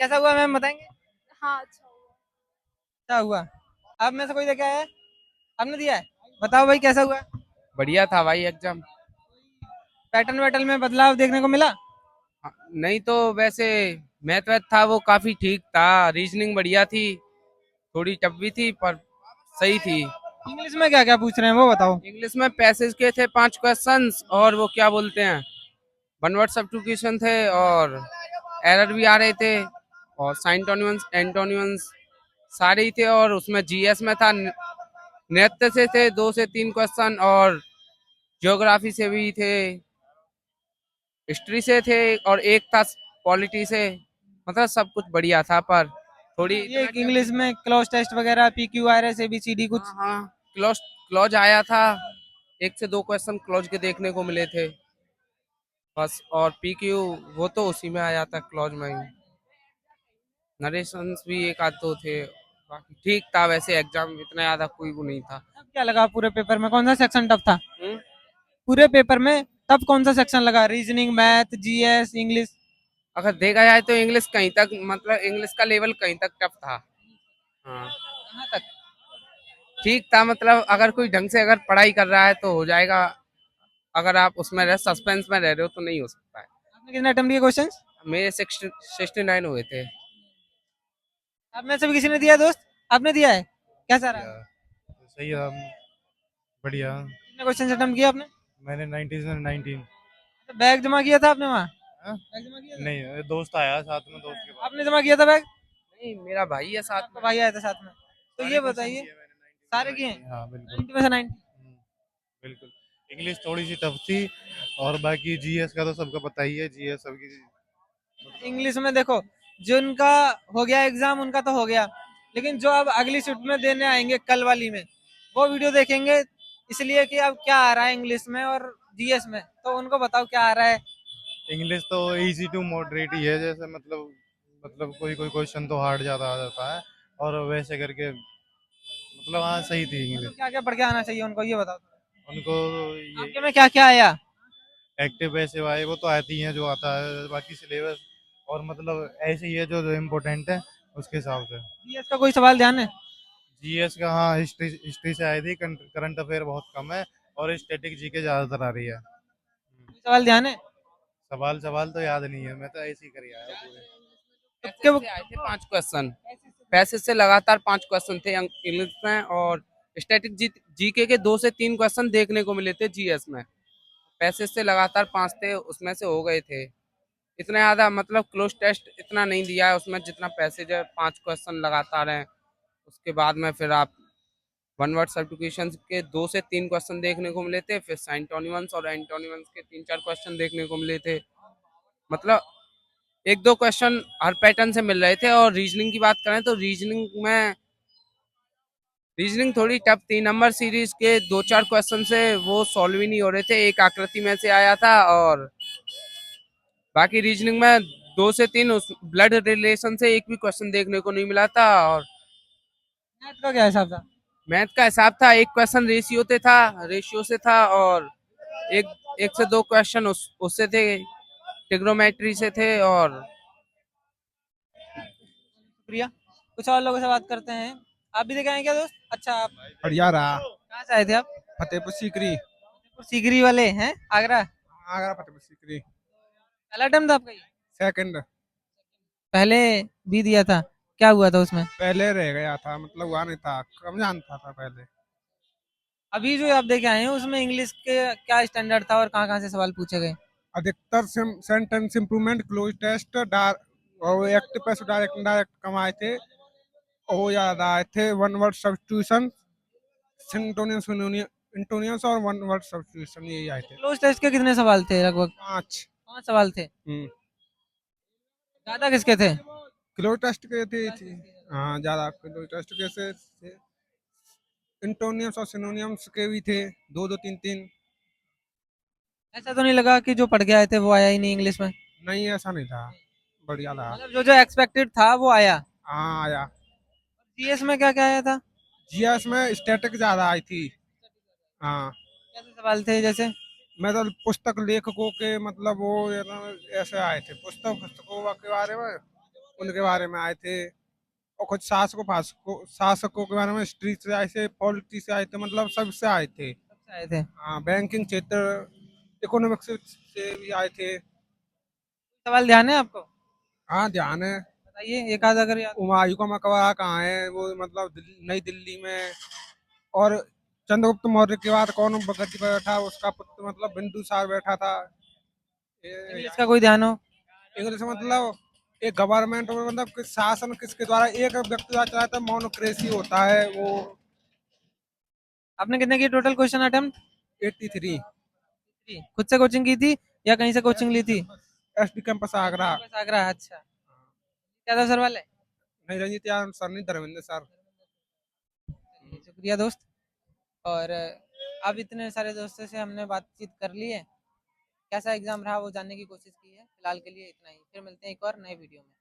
कैसा हुआ मैम बताएंगे? हाँ, अच्छा हुआ। क्या हुआ? आप में से कोई लेके आया है? आपने दिया है? बताओ भाई कैसा हुआ? बढ़िया था भाई एग्जाम। पैटर्न वैटर्न में बदलाव देखने को मिला? हाँ, नहीं तो वैसे मैथ वैथ था वो काफी ठीक था। रीजनिंग बढ़िया थी, थोड़ी टफ भी थी पर सही थी। इंग्लिश में क्या क्या पूछ रहे हैं वो बताओ। इंग्लिश में पैसेज के थे 5 क्वेश्चंस और वो क्या बोलते हैं वन वर्ड सब्स्टिट्यूशन थे और एरर भी आ रहे थे और साइंटोनियंस एंटोनियंस सारे ही थे और उसमें जीएस में था नृत्य से थे 2 से 3 क्वेश्चन और ज्योग्राफी से भी थे, हिस्ट्री से थे और एक था पॉलिटी से। मतलब सब कुछ बढ़िया था पर थोड़ी ये इतना इंग्लिश में क्लोज टेस्ट वगैरह PQRS ABCD कुछ? हाँ हाँ क्लॉज क्लॉज आया था। 1 से 2 क्वेश्चन क्लॉज के देखने को मिले थे बस और पीक्यू वो तो उसी में आया था क्लॉज में ही। नरेशंस भी एक आध दो थे, बाकी ठीक था। वैसे एग्जाम इतना ज्यादा कोई वो नहीं था। अब क्या लगा पूरे पेपर में कौन सा सेक्शन टफ था? हम्म? पूरे पेपर में टफ कौन सा सेक्शन लगा? Reasoning, math, GS, English? अगर देखा जाए तो इंग्लिश कहीं तक मतलब इंग्लिश का लेवल कहीं तक टफ था। हाँ कहाँ तक? ठीक था, मतलब अगर कोई ढंग से अगर पढ़ाई कर रहा है तो हो जाएगा। अगर आप उसमें रह सस्पेंस में रह रहे हो तो नहीं हो सकता है। आपने कितने अटेम्प्ट किए क्वेश्चन? मेरे 69 हुए थे। आप में से भी किसी ने दिया है दोस्त? आपने दिया है? कैसा रहा? बढ़िया। सही है। बढ़िया। कितने क्वेश्चन अटेम्प्ट किया आपने? मैंने 19 तो बैग जमा किया था आपने वहाँ? हाँ? बैग जमा किया था? नहीं, दोस्त आया साथ में, दोस्त के पास। आपने जमा किया था बैग? नहीं मेरा भाई है साथ आपका में। भाई आया था साथ में? तो सारे ये क्वेश्चन बताइए, किए मैंने सारे 90 किए में से हैं? 90। हाँ बिल्कुल। 90 में से 90? बिल्कुल। इंग्लिश थोड़ी सी टफ थी और बाकी जीएस का तो सबका पता ही है, जीएस सबकी मतलब। इंग्लिश में देखो, जिनका हो गया एग्जाम उनका तो हो गया, लेकिन जो अब अगली शिफ्ट में देने आएंगे कल वाली में, वो वीडियो देखेंगे इसलिए कि अब क्या आ रहा है इंग्लिश में और GS में, तो उनको बताओ क्या आ रहा है। इंग्लिश तो इजी टू मॉडरेट ही है, जैसे मतलब कोई कोई क्वेश्चन तो हार्ड ज्यादा आ जाता है और वैसे करके मतलब हाँ सही थी मतलब इंग्लिश। क्या क्या पढ़ के आना चाहिए उनको ये बताओ। उनको ये आपके में क्या क्या आया? एक्टिव पैसिव आए वो तो आती हैं जो आता है, बाकी सिलेबस और मतलब ऐसे ही है जो इम्पोर्टेंट है उसके हिसाब से। GS का कोई सवाल ध्यान है? जीएस का हाँ, हिस्ट्री हिस्ट्री से आई थी। करंट अफेयर बहुत कम है और स्टैटिक जीके ज्यादातर आ रही है। कोई सवाल ध्यान है? सवाल सवाल तो याद नहीं है, मैं तो ऐसे ही कर आया हूँ पूरे। पैसेज से आए थे 5 क्वेश्चन। पैसेज से लगातार 5 क्वेश्चन थे इंग्लिश में और स्टैटिक जीके के 2 से 3 क्वेश्चन देखने को मिले थे जीएस में। पैसेज से लगातार 5 थे, उसमें से हो गए थे। इतना ज्यादा मतलब क्लोज टेस्ट इतना नहीं दिया है उसमें जितना पैसेज है। 5 क्वेश्चन लगातार हैं, उसके बाद में फिर आप वन वर्ड सब्स्टिट्यूशन के 2 से 3 क्वेश्चन देखने को मिले थे, फिर साइंटोनियंस और एंटोनियंस के 3-4 क्वेश्चन देखने को मिले थे। मतलब 1-2 क्वेश्चन हर पैटर्न से मिल रहे थे। और रीजनिंग की बात करें तो रीजनिंग थोड़ी टफ थी। नंबर सीरीज के 2-4 क्वेश्चन से वो सॉल्व ही नहीं हो रहे थे। एक आकृति में से आया था और बाकी रीजनिंग में 2 से 3 उस ब्लड रिलेशन से एक भी क्वेश्चन देखने को नहीं मिला था। और मैथ का क्या हिसाब था? मैथ का हिसाब था, एक क्वेश्चन रेशियो से था और एक 1 से 2 क्वेश्चन उससे थे, ट्रिग्नोमेट्री से थे। और शुक्रिया। कुछ और लोगों से बात करते हैं। आप भी देखे हैं क्या दोस्त? अच्छा, आप बढ़िया रहा। कहाँ से आए थे आप? फतेहपुर सीकरी। सीगरी वाले हैं, आगरा? आगरा फतेहपुर सीकरी। पहला अटेम्प्ट था आपका ये? सेकंड। पहले भी दिया था? क्या हुआ था उसमें? पहले रह गया था, मतलब हुआ नहीं था, कम जानता था पहले। अभी जो आप देखे आए हैं उसमें इंग्लिश के क्या स्टैंडर्ड था और कहाँ कहाँ से सवाल पूछे गए? अधिकतर सेंटेंस इम्प्रूवमेंट, क्लोज टेस्ट, और एक्टिव पैसिव, डायरेक्ट इनडायरेक्ट कम आए थे। वो ज्यादा आए थे वन वर्ड सब्स्टिट्यूशन, सिंटोनियंस, इंटोनियंस और वन वर्ड सब्स्टिट्यूशन, यही आए थे। क्लोज टेस्ट के कितने सवाल थे लगभग? 5। 5 सवाल थे? ज्यादा किसके थे? क्लोज टेस्ट के थे। हाँ ज्यादा क्लोज टेस्ट के से इंटोनियम्स और सिनोनियम्स के भी थे, दो दो तीन तीन। ऐसा तो नहीं लगा कि जो पढ़ के आए थे वो आया ही नहीं इंग्लिश में? नहीं ऐसा नहीं था, बढ़िया था। मतलब जो जो एक्सपेक्टेड था वो आया? हाँ आया। GS में क्या क्या आया था? जीएस में स्टैटिक ज्यादा आई थी। हाँ। कैसे सवाल थे जैसे? मतलब पुस्तक लेखकों के, मतलब वो ये ना, ऐसे आए थे पुस्तकों के बारे में। उनके बारे में आए थे, और कुछ शासकों के बारे में, हिस्ट्री से आए थे, पॉलिटी से आए थे, मतलब सबसे आए थे। सबसे आए थे। हाँ, बैंकिंग क्षेत्र, इकोनॉमिक्स से भी आए थे। सवाल ध्यान है आपको? हाँ, ध्यान है। बताइए एक आध अगर याद। हुमायूं का मकबरा कहाँ है? वो मतलब नई दिल्ली में। और चंद्रगुप्त मौर्य के बाद कौन गद्दी पर बैठा? उसका पुत्र मतलब बिंदुसार बैठा था। इंग्लिश का कोई ध्यान हो? इंग्लिश मतलब एक गवर्नमेंट में, मतलब शासन किसके द्वारा, एक व्यक्ति द्वारा चलाता है, मोनोक्रेसी होता है वो। आपने कितने किए टोटल क्वेश्चन अटेम्प्ट? 83। खुद से कोचिंग की थी या कहीं से कोचिंग ली थी? SD campus Agra. बस आगरा, अच्छा। क्या था सर वाले? नहीं, रंजीत यार सर नहीं, धर्मेंद्र सर। शुक्रिया दोस्त। और अब इतने सारे दोस्तों से हमने बातचीत कर ली है, कैसा एग्जाम रहा वो जानने की कोशिश की है। फिलहाल के लिए इतना ही, फिर मिलते हैं एक और नए वीडियो में।